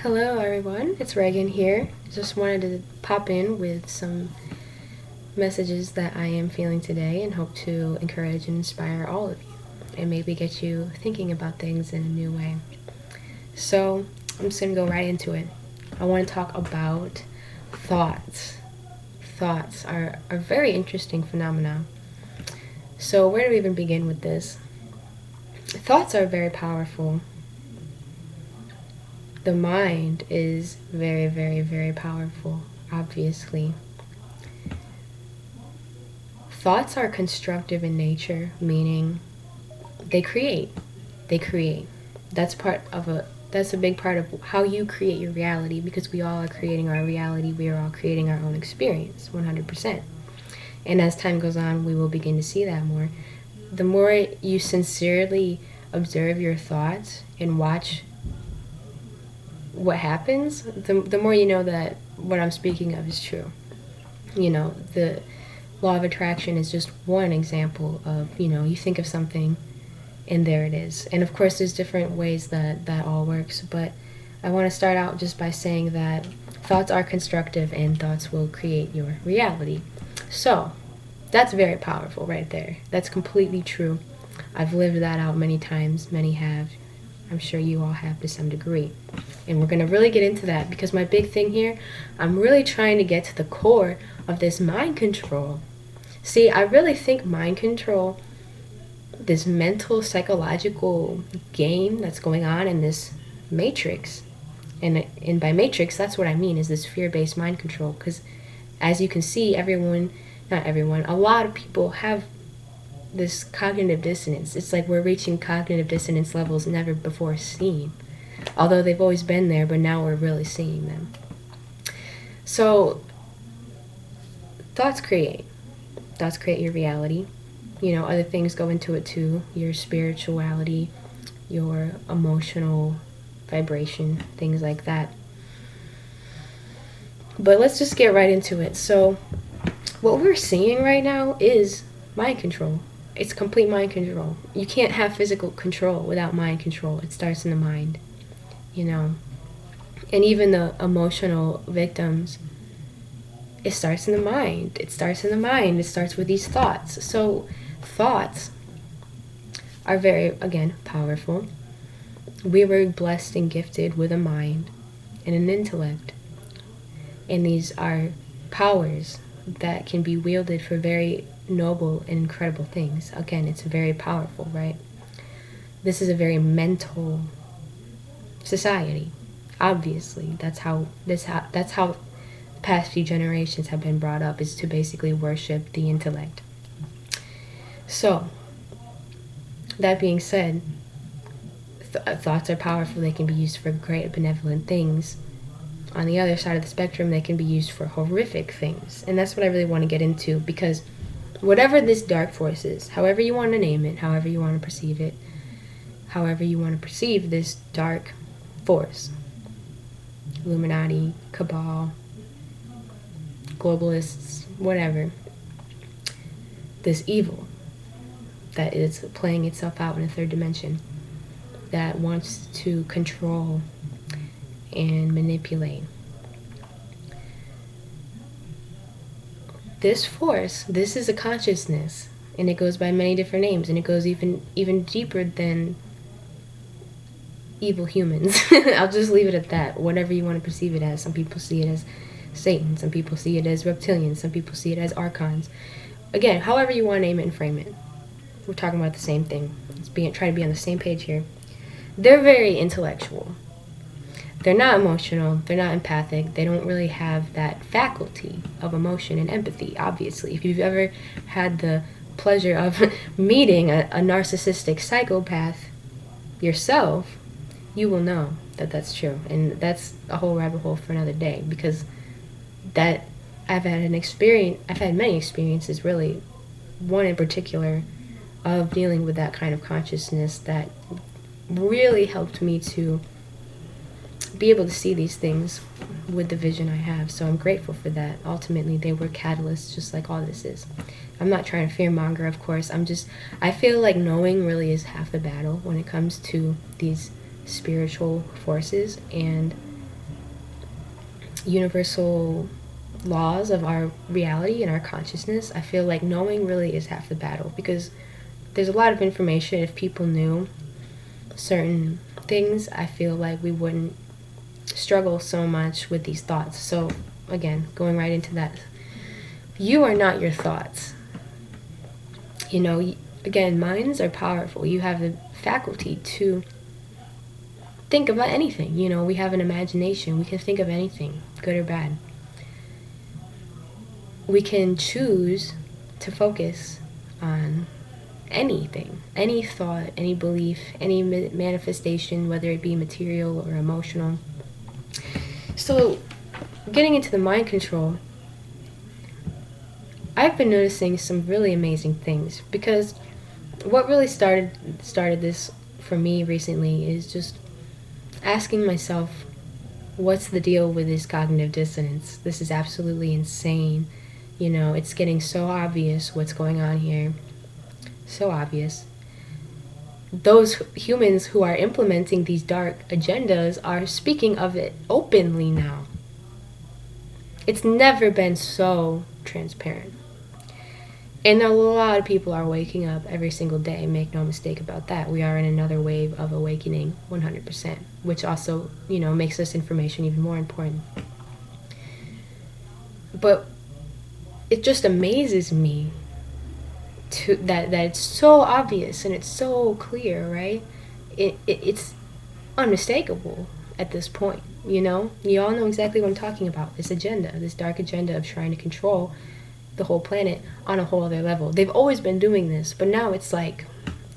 Hello, everyone. It's Reagan here. Just wanted to pop in with some messages that I am feeling today and hope to encourage and inspire all of you and maybe get you thinking about things in a new way. So, I'm just going to go right into it. I want to talk about thoughts. Thoughts are a very interesting phenomenon. So, where do we even begin with this? Thoughts are very powerful. The mind is very, very, very powerful, obviously. Thoughts are constructive in nature, meaning they create. They create. That's a big part of how you create your reality, because we all are creating our reality. We are all creating our own experience, 100%. And as time goes on, we will begin to see that more. The more you sincerely observe your thoughts and watch what happens, the more you know that what I'm speaking of is true. The law of attraction is just one example of, you think of something and there it is. And of course, there's different ways that all works, but I want to start out just by saying that thoughts are constructive and thoughts will create your reality. So, that's very powerful right there. That's completely true. I've lived that out many times, many have. I'm sure you all have to some degree. And we're going to really get into that because my big thing here, I'm really trying to get to the core of this mind control. See, I really think mind control, this mental, psychological game that's going on in this matrix, and by matrix, that's what I mean, is this fear-based mind control. Because as you can see, not everyone, a lot of people have this cognitive dissonance. It's like we're reaching cognitive dissonance levels never before seen. Although they've always been there, but now we're really seeing them. So, thoughts create. Thoughts create your reality. Other things go into it too. Your spirituality, your emotional vibration, things like that. But let's just get right into it. So, what we're seeing right now is mind control. It's complete mind control. You can't have physical control without mind control. It starts in the mind, And even the emotional victims, it starts in the mind. It starts in the mind. It starts with these thoughts. So thoughts are very, again, powerful. We were blessed and gifted with a mind and an intellect. And these are powers that can be wielded for very noble and incredible things. Again, it's very powerful, right? This is a very mental society. Obviously, that's how the past few generations have been brought up, is to basically worship the intellect. So, that being said, thoughts are powerful. They can be used for great benevolent things. On the other side of the spectrum, they can be used for horrific things. And that's what I really want to get into, because whatever this dark force is, however you want to name it, however you want to perceive it, however you want to perceive this dark force, Illuminati, cabal, globalists, whatever, this evil that is playing itself out in a third dimension, that wants to control and manipulate. This force, this is a consciousness, and it goes by many different names, and it goes even deeper than evil humans. I'll just leave it at that. Whatever you want to perceive it as. Some people see it as Satan, some people see it as reptilians, some people see it as archons. Again, however you want to name it and frame it. We're talking about the same thing. Try to be on the same page here. They're very intellectual. They're not emotional, they're not empathic, they don't really have that faculty of emotion and empathy, obviously. If you've ever had the pleasure of meeting a narcissistic psychopath yourself, you will know that that's true. And that's a whole rabbit hole for another day, because I've had many experiences, really, one in particular, of dealing with that kind of consciousness that really helped me to be able to see these things with the vision I have. So I'm grateful for that. Ultimately, they were catalysts, just like all this is. I'm not trying to fearmonger, of course. I feel like knowing really is half the battle when it comes to these spiritual forces. And universal laws of our reality and our consciousness, I feel like knowing really is half the battle, because there's a lot of information. If people knew certain things, I feel like we wouldn't struggle so much with these thoughts. So again, going right into that, you are not your thoughts. You know, again, minds are powerful. You have the faculty to think about anything. You know, we have an imagination. We can think of anything, good or bad. We can choose to focus on anything, any thought, any belief, any manifestation, whether it be material or emotional. So, getting into the mind control, I've been noticing some really amazing things, because what really started this for me recently is just asking myself, what's the deal with this cognitive dissonance? This is absolutely insane. You know, it's getting so obvious what's going on here. So obvious. Those humans who are implementing these dark agendas are speaking of it openly now. It's never been so transparent. And a lot of people are waking up every single day. Make no mistake about that. We are in another wave of awakening, 100%, which also, you know, makes this information even more important. But it just amazes me that it's so obvious and it's so clear, right? It's unmistakable at this point, you know? You all know exactly what I'm talking about. This agenda, this dark agenda of trying to control the whole planet on a whole other level. They've always been doing this, but now it's like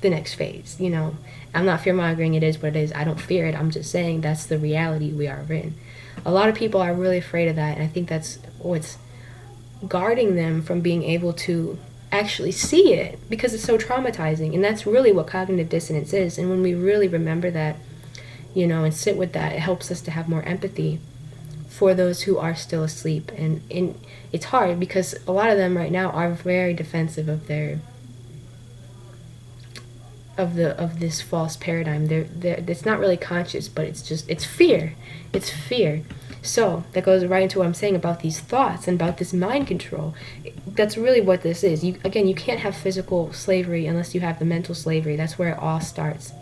the next phase, you know? I'm not fear-mongering. It is what it is. I don't fear it. I'm just saying that's the reality we are in. A lot of people are really afraid of that, and I think that's what's guarding them from being able to actually see it, because it's so traumatizing. And that's really what cognitive dissonance is. And when we really remember that, you know, and sit with that, it helps us to have more empathy for those who are still asleep. And it's hard because a lot of them right now are very defensive of their of this false paradigm. They're it's not really conscious, but it's fear. It's fear. So that goes right into what I'm saying about these thoughts and about this mind control. That's really what this is. You can't have physical slavery unless you have the mental slavery. That's where it all starts.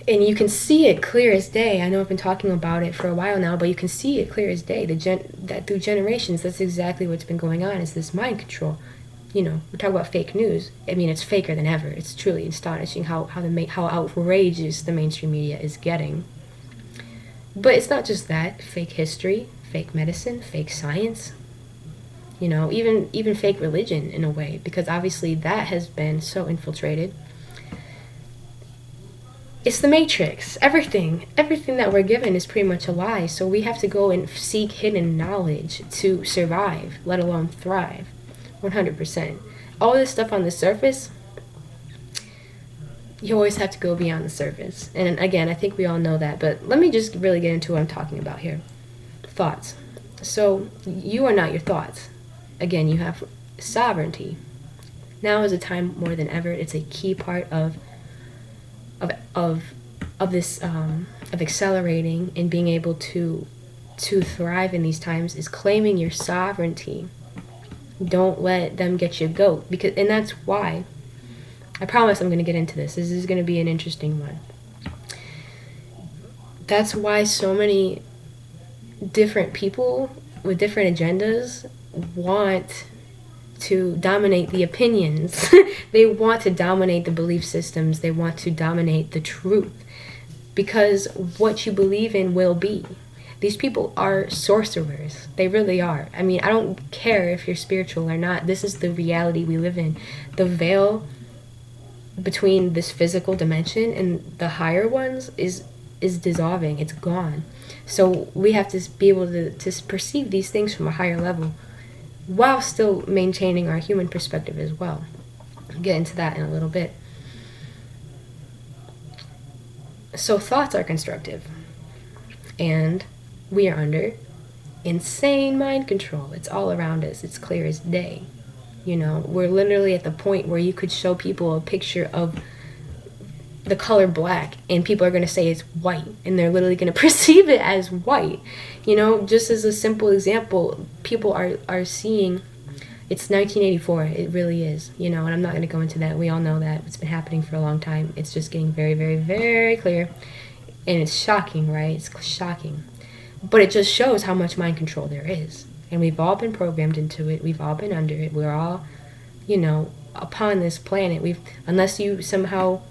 And you can see it clear as day. I know I've been talking about it for a while now, but you can see it clear as day. That through generations, that's exactly what's been going on, is this mind control. You know, we talk about fake news. I mean, it's faker than ever. It's truly astonishing how outrageous the mainstream media is getting. But it's not just that. Fake history, fake medicine, fake science. You know, even fake religion in a way, because obviously that has been so infiltrated. It's the Matrix. Everything that we're given is pretty much a lie. So we have to go and seek hidden knowledge to survive, let alone thrive. 100%. All this stuff on the surface, you always have to go beyond the surface. And again, I think we all know that, but let me just really get into what I'm talking about here. Thoughts. So you are not your thoughts. Again, you have sovereignty. Now is a time more than ever. It's a key part of this of accelerating and being able to thrive in these times, is claiming your sovereignty. Don't let them get your goat, and that's why. I promise I'm going to get into this. This is going to be an interesting one. That's why so many different people with different agendas want to dominate the opinions. They want to dominate the belief systems. They want to dominate the truth, because what you believe in will be. These people are sorcerers. They really are. I mean, I don't care if you're spiritual or not. This is the reality we live in. The veil between this physical dimension and the higher ones is dissolving. It's gone. So we have to be able to perceive these things from a higher level while still maintaining our human perspective as well. I'll get into that in a little bit. So thoughts are constructive, and we are under insane mind control. It's all around us. It's clear as day. You know, we're literally at the point where you could show people a picture of the color black, and people are going to say it's white, and they're literally going to perceive it as white. You know, just as a simple example, people are seeing, it's 1984, it really is, you know, and I'm not going to go into that. We all know that. It's been happening for a long time. It's just getting very, very, very clear, and it's shocking, right? It's shocking. But it just shows how much mind control there is. And we've all been programmed into it. We've all been under it. We're all, you know, upon this planet. Unless you somehow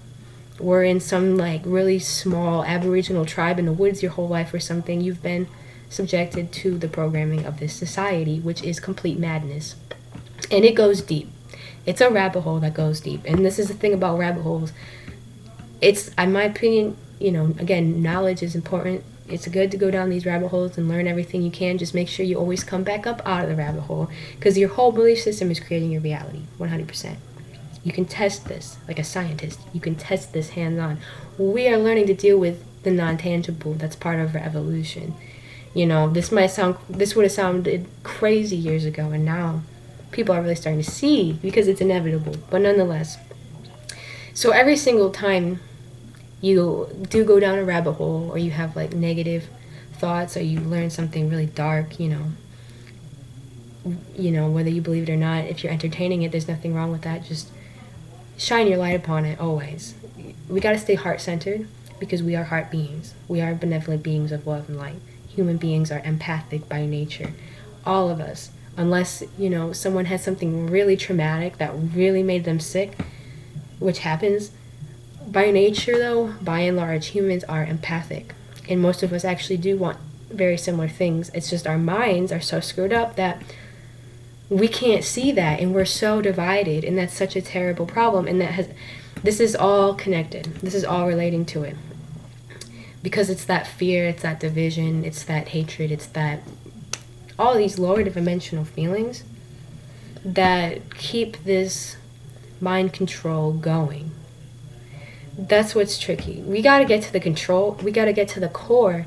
were in some like really small Aboriginal tribe in the woods your whole life or something, you've been subjected to the programming of this society, which is complete madness. And it goes deep. It's a rabbit hole that goes deep. And this is the thing about rabbit holes. It's, in my opinion, you know, again, knowledge is important. It's good to go down these rabbit holes and learn everything you can. Just make sure you always come back up out of the rabbit hole, because your whole belief system is creating your reality, 100%. You can test this like a scientist. You can test this hands-on. We are learning to deal with the non-tangible. That's part of our evolution. You know, this would have sounded crazy years ago, and now people are really starting to see, because it's inevitable. But nonetheless, so every single time you do go down a rabbit hole, or you have like negative thoughts, or you learn something really dark, you know, whether you believe it or not, if you're entertaining it, there's nothing wrong with that. Just shine your light upon it always. We got to stay heart-centered, because we are heart beings. We are benevolent beings of love and light. Human beings are empathic by nature. All of us. Unless, you know, someone had something really traumatic that really made them sick, which happens. By nature, though, by and large, humans are empathic. And most of us actually do want very similar things. It's just our minds are so screwed up that we can't see that, and we're so divided, and that's such a terrible problem. And this is all connected. This is all relating to it. Because it's that fear, it's that division, it's that hatred, it's that all these lower dimensional feelings that keep this mind control going. That's what's tricky. We got to get to the control. We got to get to the core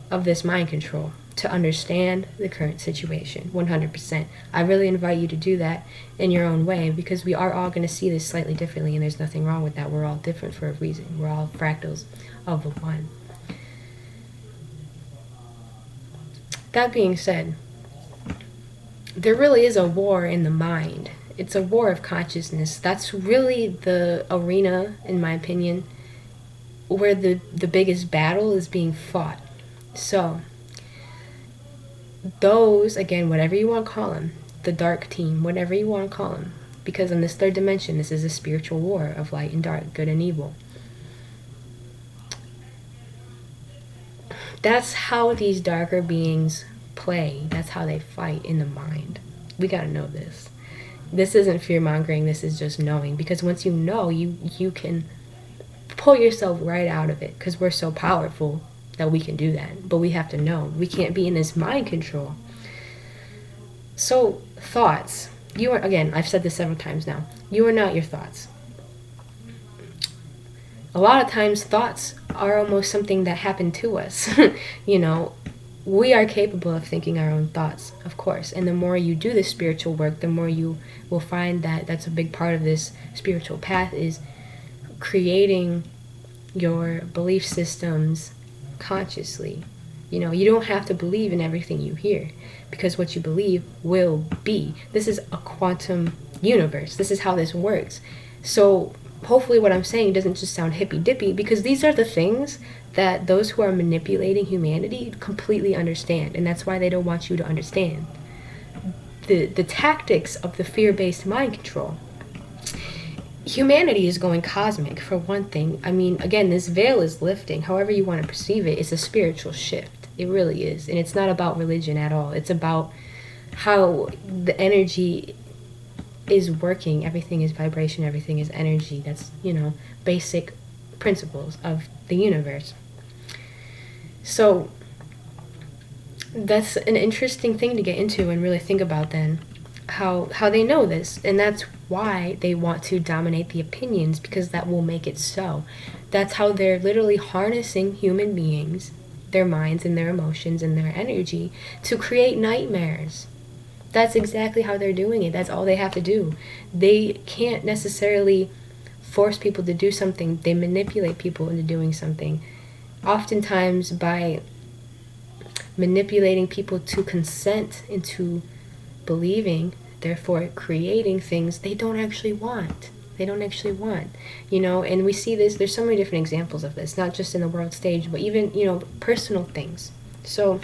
of this mind control to understand the current situation 100%. I really invite you to do that in your own way, because we are all going to see this slightly differently, and there's nothing wrong with that. We're all different for a reason. We're all fractals of the one. That being said, there really is a war in the mind. It's a war of consciousness. That's really the arena, in my opinion, where the biggest battle is being fought. So, those, again, whatever you want to call them, the dark team, whatever you want to call them, because in this third dimension, this is a spiritual war of light and dark, good and evil. That's how these darker beings play. That's how they fight in the mind. We got to know this. This isn't fear-mongering, this is just knowing. Because once you know, you can pull yourself right out of it. Because we're so powerful that we can do that. But we have to know. We can't be in this mind control. So, thoughts. You are, again, I've said this several times now. You are not your thoughts. A lot of times, thoughts are almost something that happened to us. You know, we are capable of thinking our own thoughts, of course. And the more you do this spiritual work, the more you will find that that's a big part of this spiritual path, is creating your belief systems consciously. You know, you don't have to believe in everything you hear, because what you believe will be. This is a quantum universe. This is how this works. So hopefully what I'm saying doesn't just sound hippy-dippy, because these are the things that those who are manipulating humanity completely understand, and that's why they don't want you to understand the tactics of the fear-based mind control. Humanity is going cosmic, for one thing. I mean, again, this veil is lifting. However you want to perceive it, it's a spiritual shift. It really is. And it's not about religion at all. It's about how the energy is working. Everything is vibration. Everything is energy. That's, you know, basic principles of the universe. So that's an interesting thing to get into and really think about then, how they know this. And that's why they want to dominate the opinions, because that will make it so. That's how they're literally harnessing human beings, their minds and their emotions and their energy, to create nightmares. That's exactly how they're doing it. That's all they have to do. They can't necessarily force people to do something. They manipulate people into doing something. Oftentimes by manipulating people to consent into believing, therefore creating things they don't actually want. And we see this, there's so many different examples of this, not just in the world stage, but even, personal things. So,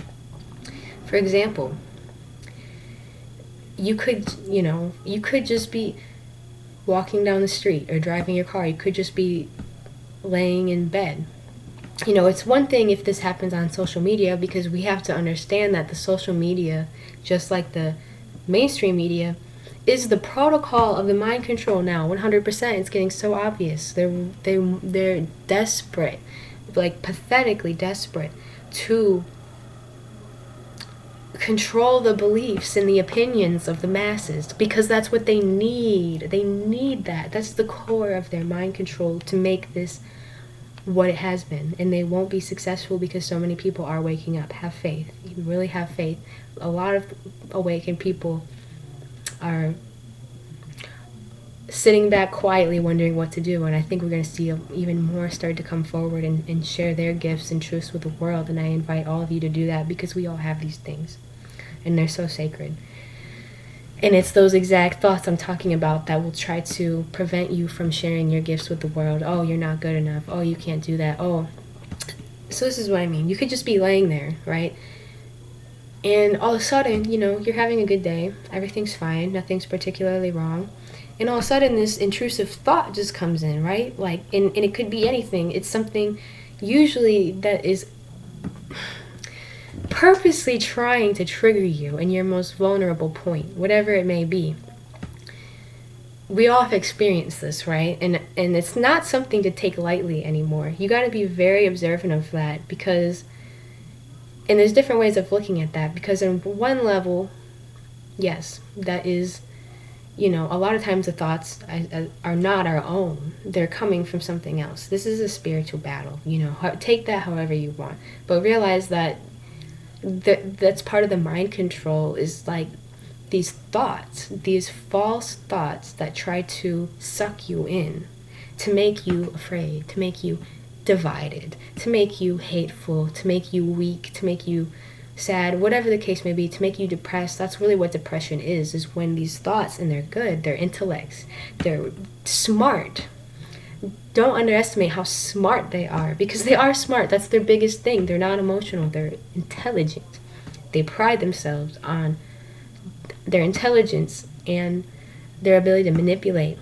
for example, you could just be walking down the street or driving your car. You could just be laying in bed. It's one thing if this happens on social media, because we have to understand that the social media, just like the mainstream media, is the protocol of the mind control now. 100%. It's getting so obvious. They're desperate, like pathetically desperate, to control the beliefs and the opinions of the masses, because that's what they need. They need that. That's the core of their mind control, to make this what it has been. And they won't be successful because so many people are waking up. Have faith. You really have faith. A lot of awakened people are sitting back quietly wondering what to do, and I think we're going to see even more start to come forward and share their gifts and truths with the world. And I invite all of you to do that, because we all have these things and they're so sacred. And it's those exact thoughts I'm talking about that will try to prevent you from sharing your gifts with the world. Oh, you're not good enough. Oh, you can't do that. Oh, so this is what I mean. You could just be laying there, right? And all of a sudden, you're having a good day. Everything's fine. Nothing's particularly wrong. And all of a sudden, this intrusive thought just comes in, right? Like, and it could be anything. It's something usually that is purposely trying to trigger you in your most vulnerable point, whatever it may be. We all have experienced this, right? And it's not something to take lightly anymore. You got to be very observant of that, because, and there's different ways of looking at that, because on one level, yes, that is, a lot of times the thoughts are not our own. They're coming from something else. This is a spiritual battle, take that however you want. But realize that that's part of the mind control, is like these thoughts, these false thoughts that try to suck you in, to make you afraid, to make you divided, to make you hateful, to make you weak, to make you sad, whatever the case may be, to make you depressed. That's really what depression is when these thoughts, and they're good, they're intellects, they're smart. Don't underestimate how smart they are, because they are smart. That's their biggest thing. They're not emotional. They're intelligent. They pride themselves on their intelligence and their ability to manipulate.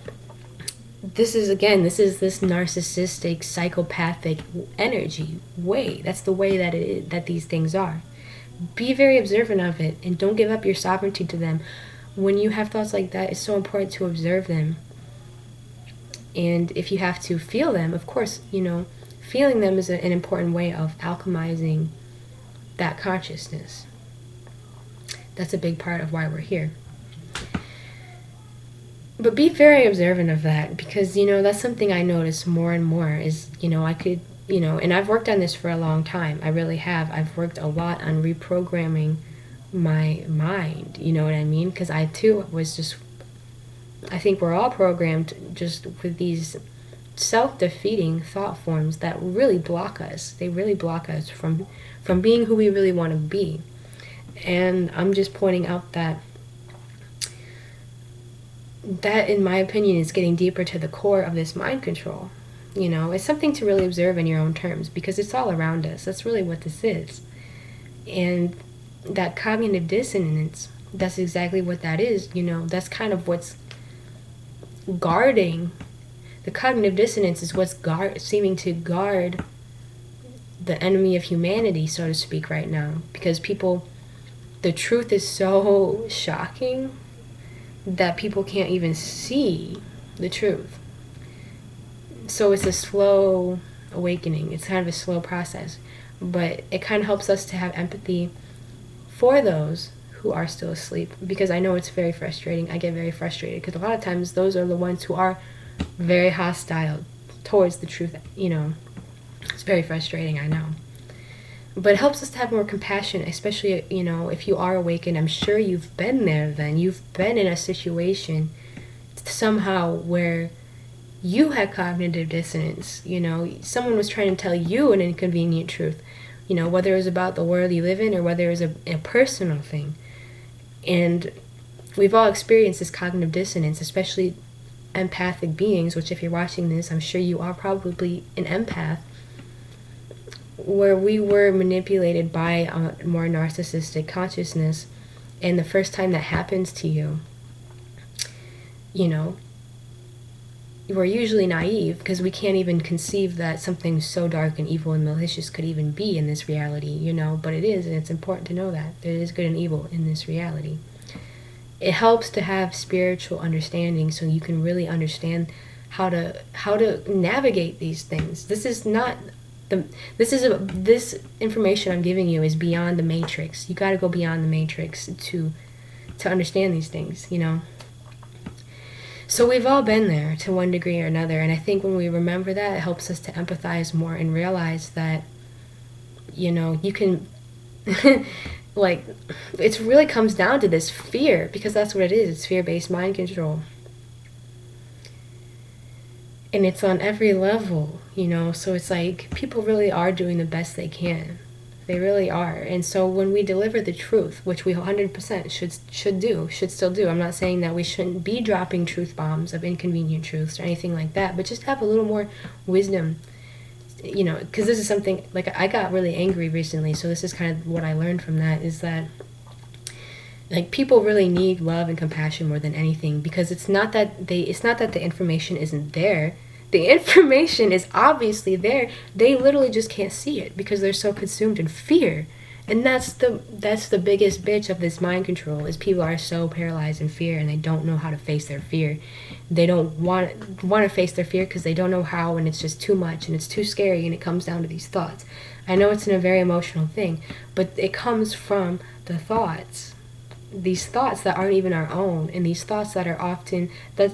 This is this narcissistic, psychopathic energy way. That's the way that these things are. Be very observant of it, and don't give up your sovereignty to them. When you have thoughts like that, it's so important to observe them. And if you have to feel them, of course, feeling them is an important way of alchemizing that consciousness. That's a big part of why we're here. But be very observant of that, because, that's something I notice more and more is, I could, and I've worked on this for a long time. I really have. I've worked a lot on reprogramming my mind, you know what I mean? Because I, too, I think we're all programmed just with these self-defeating thought forms that really block us. They really block us from being who we really want to be. And I'm just pointing out that, in my opinion, is getting deeper to the core of this mind control. It's something to really observe in your own terms, because it's all around us. That's really what this is. And that cognitive dissonance, that's exactly what that is. That's kind of what's guarding. The cognitive dissonance is what's seeming to guard the enemy of humanity, so to speak, right now. Because the truth is so shocking that people can't even see the truth. So it's a slow awakening. It's kind of a slow process. But it kind of helps us to have empathy for those who are still asleep, because I know it's very frustrating. I get very frustrated because a lot of times those are the ones who are very hostile towards the truth. It's very frustrating, I know. But it helps us to have more compassion, especially, if you are awakened. I'm sure you've been there then. You've been in a situation somehow where You had cognitive dissonance. Someone was trying to tell you an inconvenient truth, whether it was about the world you live in or whether it was a personal thing. And we've all experienced this cognitive dissonance, especially empathic beings, which if you're watching this, I'm sure you are probably an empath, where we were manipulated by a more narcissistic consciousness. And the first time that happens to you, we're usually naive because we can't even conceive that something so dark and evil and malicious could even be in this reality, but it is, and it's important to know that there is good and evil in this reality. It helps to have spiritual understanding so you can really understand how to navigate these things. This information I'm giving you is beyond the matrix. You got to go beyond the matrix to understand these things, So we've all been there to one degree or another, and I think when we remember that, it helps us to empathize more and realize that, you can, like, it really comes down to this fear, because that's what it is. It's fear-based mind control. And it's on every level, so it's like people really are doing the best they can. They really are. And so when we deliver the truth, which we 100% should still do. I'm not saying that we shouldn't be dropping truth bombs of inconvenient truths or anything like that, but just have a little more wisdom, because this is something, like, I got really angry recently, so this is kind of what I learned from that, is that, like, people really need love and compassion more than anything, because it's not that the information isn't there. The information is obviously there. They literally just can't see it because they're so consumed in fear. And that's the biggest bitch of this mind control, is people are so paralyzed in fear and they don't know how to face their fear. They don't want to face their fear because they don't know how, and it's just too much and it's too scary, and it comes down to these thoughts. I know it's a very emotional thing, but it comes from the thoughts. These thoughts that aren't even our own, and these thoughts that are often that.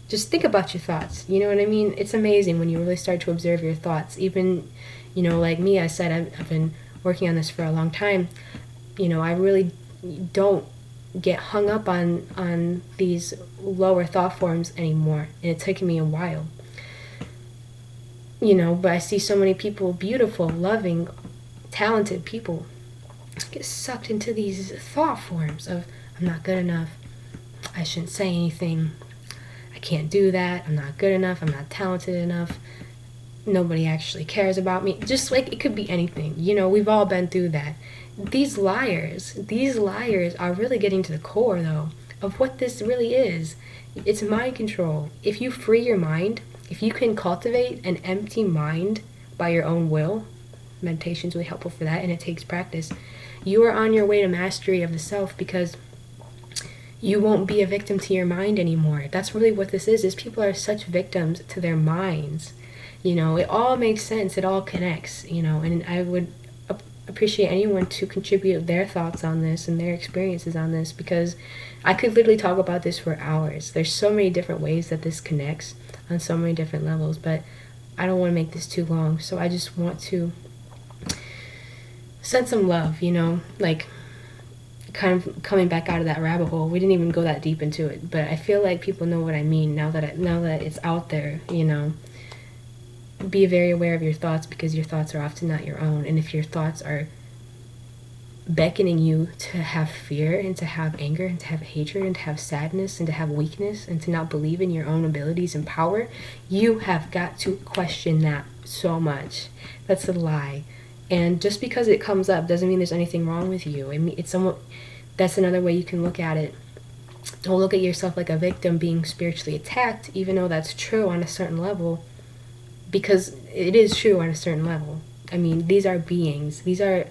Just think about your thoughts. You know what I mean? It's amazing when you really start to observe your thoughts. Even, like me, I said, I've been working on this for a long time. I really don't get hung up on these lower thought forms anymore. And it's taken me a while. But I see so many people, beautiful, loving, talented people, get sucked into these thought forms of, I'm not good enough, I shouldn't say anything, I can't do that, I'm not good enough, I'm not talented enough, nobody actually cares about me. Just like, it could be anything. We've all been through that. These liars are really getting to the core, though, of what this really is. It's mind control. If you free your mind, if you can cultivate an empty mind by your own will, meditation's really helpful for that, and it takes practice, you are on your way to mastery of the self, because you won't be a victim to your mind anymore. That's really what this is people are such victims to their minds. It all makes sense, it all connects, and I would appreciate anyone to contribute their thoughts on this and their experiences on this, because I could literally talk about this for hours. There's so many different ways that this connects on so many different levels, but I don't want to make this too long, so I just want to send some love, like, kind of coming back out of that rabbit hole. We didn't even go that deep into it, but I feel like people know what I mean now that it's out there. Be very aware of your thoughts, because your thoughts are often not your own. And if your thoughts are beckoning you to have fear and to have anger and to have hatred and to have sadness and to have weakness and to not believe in your own abilities and power, you have got to question that so much. That's a lie. And just because it comes up doesn't mean there's anything wrong with you. I mean, it's somewhat, that's another way you can look at it. Don't look at yourself like a victim being spiritually attacked, even though that's true on a certain level, because it is true on a certain level. I mean, these are beings. These are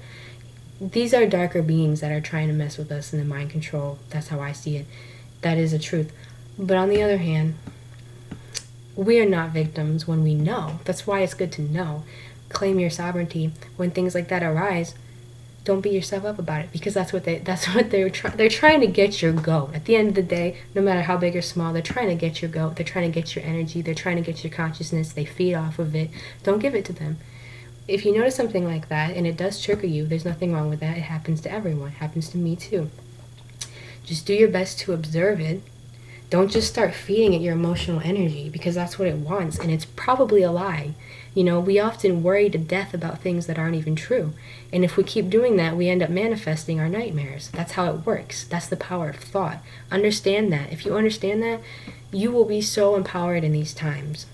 darker beings that are trying to mess with us in the mind control. That's how I see it. That is a truth. But on the other hand, we are not victims when we know. That's why it's good to know. Claim your sovereignty. When things like that arise, don't beat yourself up about it, because they're trying to get your goat. At the end of the day, no matter how big or small, they're trying to get your goat. They're trying to get your energy. They're trying to get your consciousness. They feed off of it. Don't give it to them. If you notice something like that and it does trigger you, there's nothing wrong with that. It happens to everyone. It happens to me too. Just do your best to observe it. Don't just start feeding it your emotional energy, because that's what it wants, and it's probably a lie. We often worry to death about things that aren't even true. And if we keep doing that, we end up manifesting our nightmares. That's how it works. That's the power of thought. Understand that. If you understand that, you will be so empowered in these times.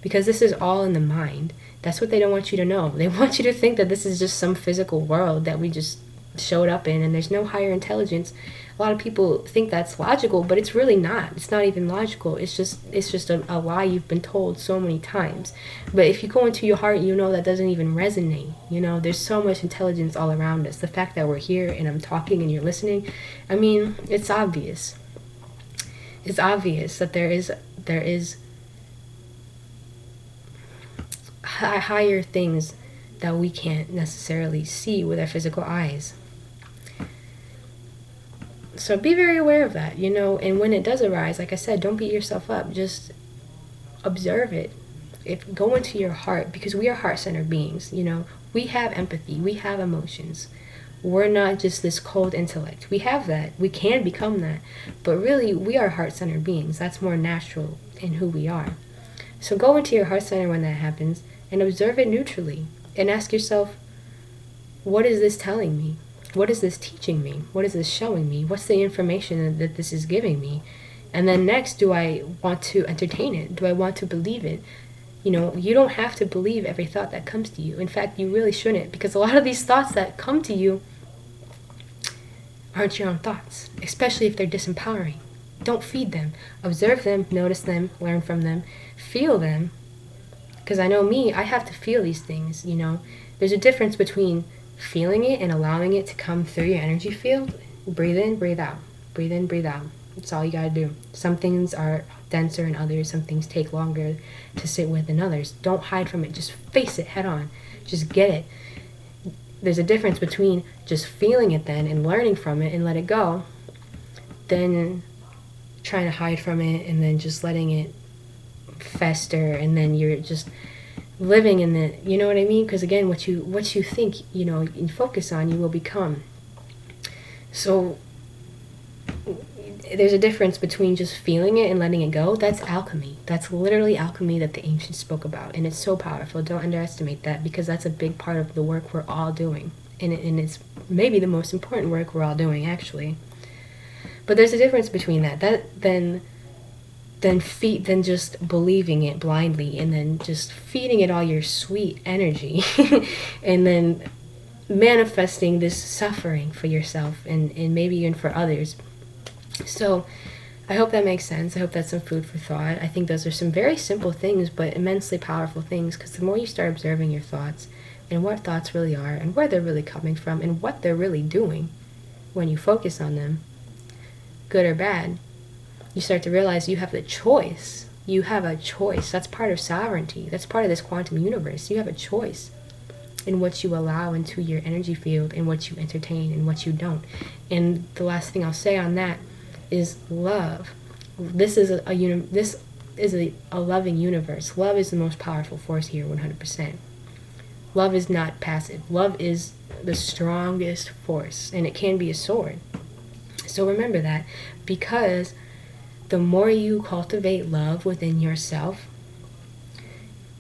Because this is all in the mind. That's what they don't want you to know. They want you to think that this is just some physical world that we just showed up in, and there's no higher intelligence. A lot of people think that's logical, but it's really not. It's not even logical. It's just a lie you've been told so many times. But if you go into your heart, that doesn't even resonate. There's so much intelligence all around us. The fact that we're here and I'm talking and you're listening, it's obvious. It's obvious that there is higher things that we can't necessarily see with our physical eyes. So be very aware of that, and when it does arise, like I said, don't beat yourself up. Just observe it. Go into your heart, because we are heart-centered beings, We have empathy. We have emotions. We're not just this cold intellect. We have that. We can become that. But really, we are heart-centered beings. That's more natural in who we are. So go into your heart center when that happens and observe it neutrally. And ask yourself, what is this telling me? What is this teaching me? What is this showing me? What's the information that this is giving me? And then next, do I want to entertain it? Do I want to believe it? You don't have to believe every thought that comes to you. In fact, you really shouldn't, because a lot of these thoughts that come to you aren't your own thoughts, especially if they're disempowering. Don't feed them. Observe them, notice them, learn from them, feel them. Because I know me, I have to feel these things, There's a difference between feeling it and allowing it to come through your energy field. Breathe in, breathe out. Breathe in, breathe out. That's all you gotta do. Some things are denser than others. Some things take longer to sit with than others. Don't hide from it. Just face it head on. Just get it. There's a difference between just feeling it then and learning from it and let it go, than trying to hide from it and then just letting it fester, and then you're just living in the, you know what I mean? Because again, what you think, you focus on, you will become. So there's a difference between just feeling it and letting it go. That's alchemy. That's literally alchemy that the ancients spoke about, and it's so powerful. Don't underestimate that, because that's a big part of the work we're all doing, and it's maybe the most important work we're all doing, actually. But there's a difference between that than just believing it blindly and then just feeding it all your sweet energy and then manifesting this suffering for yourself and maybe even for others. So I hope that makes sense. I hope that's some food for thought. I think those are some very simple things, but immensely powerful things, because the more you start observing your thoughts and what thoughts really are and where they're really coming from and what they're really doing when you focus on them, good or bad, you start to realize you have the choice. You have a choice. That's part of sovereignty. That's part of this quantum universe. You have a choice in what you allow into your energy field and what you entertain and what you don't. And the last thing I'll say on that is love. This is a loving universe. Love is the most powerful force here, 100%. Love is not passive. Love is the strongest force, and it can be a sword. So remember that, because the more you cultivate love within yourself,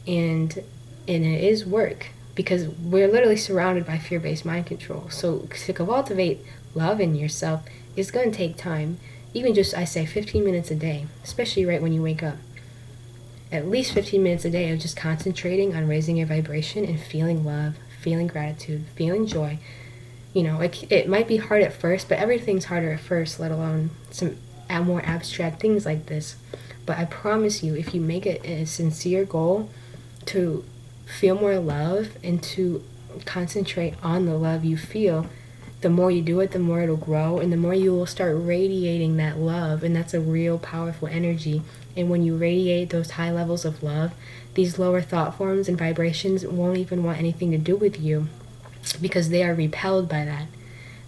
and it is work, because we're literally surrounded by fear-based mind control. So to cultivate love in yourself is going to take time. Even just, I say, 15 minutes a day, especially right when you wake up. At least 15 minutes a day of just concentrating on raising your vibration and feeling love, feeling gratitude, feeling joy. It might be hard at first, but everything's harder at first, let alone some more abstract things like this. But I promise you, if you make it a sincere goal to feel more love and to concentrate on the love you feel, the more you do it, the more it'll grow, and the more you will start radiating that love, and that's a real powerful energy. And when you radiate those high levels of love, these lower thought forms and vibrations won't even want anything to do with you, because they are repelled by that.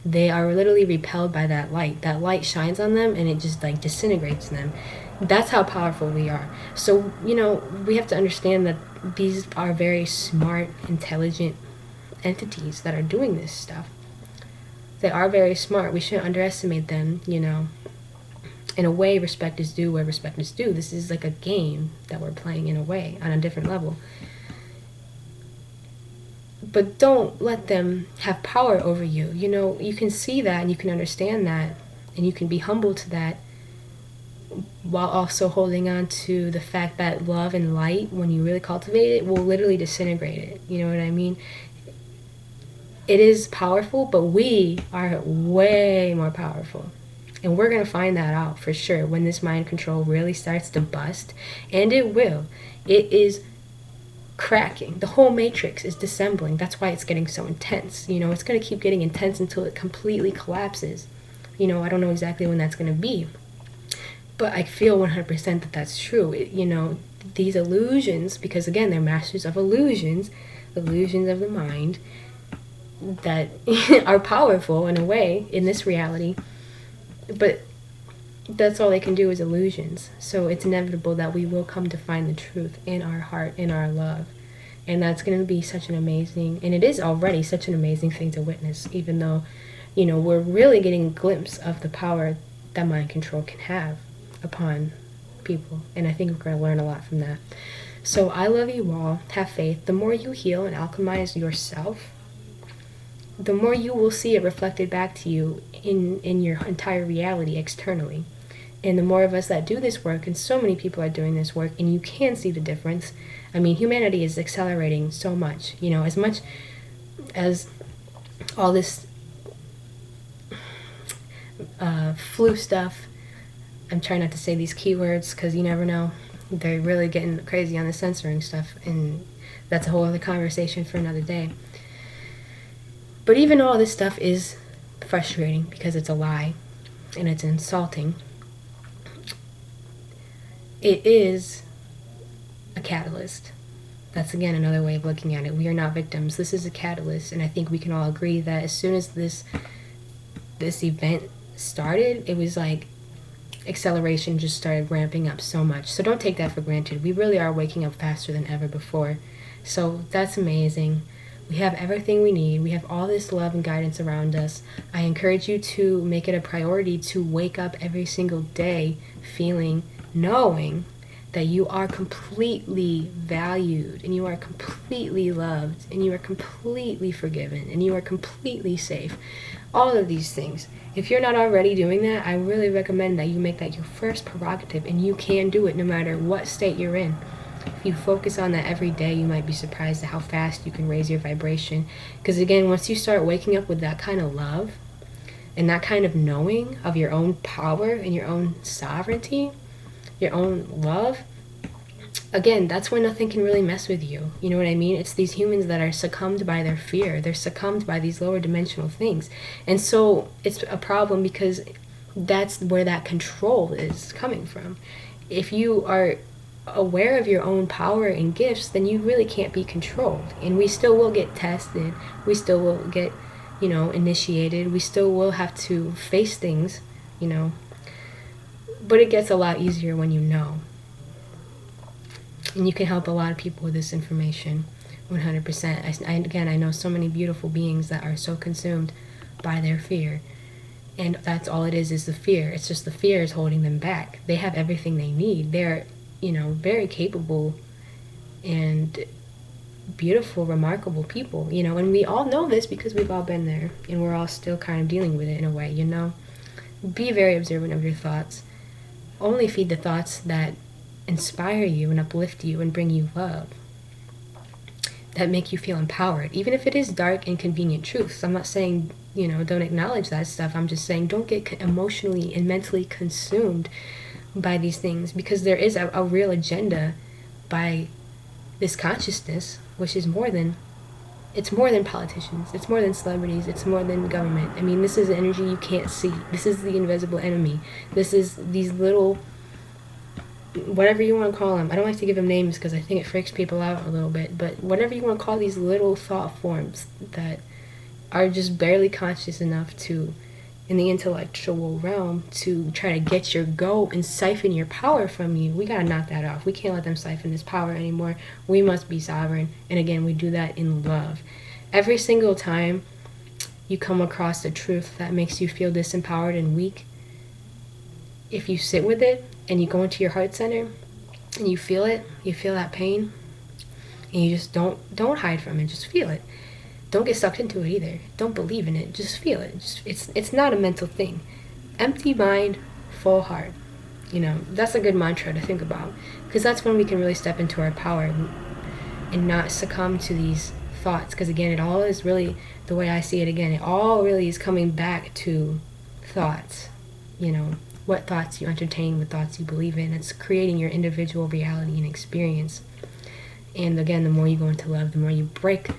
They are literally repelled by that light. That light shines on them and it just disintegrates them. That's how powerful we are. So, we have to understand that these are very smart, intelligent entities that are doing this stuff. They are very smart. We shouldn't underestimate them, In a way, respect is due where respect is due. This is like a game that we're playing in a way on a different level. But don't let them have power over you. You know, you can see that and you can understand that and you can be humble to that, while also holding on to the fact that love and light, when you really cultivate it, will literally disintegrate it. You know what I mean? It is powerful, but we are way more powerful. And we're going to find that out for sure when this mind control really starts to bust. And it will. It is cracking. The whole matrix is dissembling. That's why it's getting so intense. You know, it's going to keep getting intense until it completely collapses. You know, I don't know exactly when that's going to be. But I feel 100% that that's true. You know, these illusions, because again, they're masters of illusions, illusions of the mind, that are powerful in a way in this reality. But that's all they can do is illusions. So it's inevitable that we will come to find the truth in our heart, in our love. And that's going to be such an amazing, and it is already such an amazing thing to witness, even though, you know, we're really getting a glimpse of the power that mind control can have upon people. And I think we're going to learn a lot from that. So I love you all. Have faith. The more you heal and alchemize yourself, the more you will see it reflected back to you in your entire reality externally. And the more of us that do this work, and so many people are doing this work, and you can see the difference. I mean, humanity is accelerating so much. You know, as much as all this flu stuff, I'm trying not to say these keywords because you never know. They're really getting crazy on the censoring stuff, and that's a whole other conversation for another day. But even all this stuff is frustrating because it's a lie and it's insulting. It is a catalyst. That's again another way of looking at it. We are not victims. This is a catalyst, and I think we can all agree that as soon as this event started, it was like acceleration just started ramping up so much. So don't take that for granted. We really are waking up faster than ever before. So that's amazing. We have everything we need. We have all this love and guidance around us. I encourage you to make it a priority to wake up every single day knowing that you are completely valued and you are completely loved and you are completely forgiven and you are completely safe. All of these things. If you're not already doing that, I really recommend that you make that your first prerogative, and you can do it no matter what state you're in. If you focus on that every day, you might be surprised at how fast you can raise your vibration. Because again, once you start waking up with that kind of love and that kind of knowing of your own power and your own sovereignty, your own love, again, that's when nothing can really mess with you. You know what I mean? It's these humans that are succumbed by their fear. They're succumbed by these lower dimensional things. And so it's a problem because that's where that control is coming from. If you are aware of your own power and gifts, then you really can't be controlled. And we still will get tested. We still will get, initiated. We still will have to face things, But it gets a lot easier when you know. And you can help a lot of people with this information, 100%. I know so many beautiful beings that are so consumed by their fear. And that's all it is the fear. It's just the fear is holding them back. They have everything they need. They're, very capable and beautiful, remarkable people, and we all know this because we've all been there and we're all still kind of dealing with it in a way, Be very observant of your thoughts. Only feed the thoughts that inspire you and uplift you and bring you love, that make you feel empowered, even if it is dark, inconvenient truths. I'm not saying, don't acknowledge that stuff. I'm just saying don't get emotionally and mentally consumed by these things, because there is a real agenda by this consciousness, which is more than politicians, it's more than celebrities, it's more than government. I mean, this is energy you can't see. This is the invisible enemy. This is these little, whatever you want to call them. I don't like to give them names because I think it freaks people out a little bit, but whatever you want to call these little thought forms that are just barely conscious enough to, in the intellectual realm, to try to get your go and siphon your power from you. We gotta knock that off. We can't let them siphon this power anymore. We must be sovereign. And again, we do that in love. Every single time you come across a truth that makes you feel disempowered and weak, if you sit with it and you go into your heart center and you feel it, you feel that pain, and you just don't hide from it, just feel it. Don't get sucked into it either. Don't believe in it, just feel it. It's not a mental thing. Empty mind, full heart. That's a good mantra to think about, because that's when we can really step into our power and not succumb to these thoughts, because again, it all is really, the way I see it, again, it all really is coming back to thoughts. What thoughts you entertain, what thoughts you believe in. It's creating your individual reality and experience. And again, the more you go into love, the more you break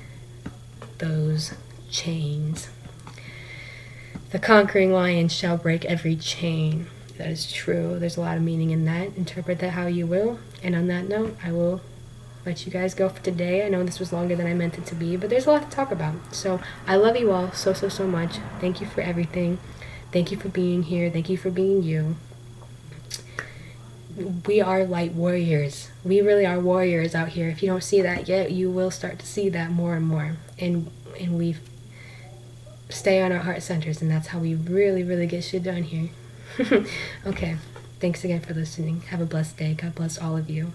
those chains. The conquering lion shall break every chain. That is true. There's a lot of meaning in that. Interpret that how you will. And on that note, I will let you guys go for today. I know this was longer than I meant it to be, but there's a lot to talk about. So I love you all so much. Thank you for everything. Thank you for being here. Thank you for being you. We are light warriors. We really are warriors out here. If you don't see that yet, you will start to see that more and more. And we stay on our heart centers, and that's how we really get shit done here. Okay. Thanks again for listening. Have a blessed day. God bless all of you.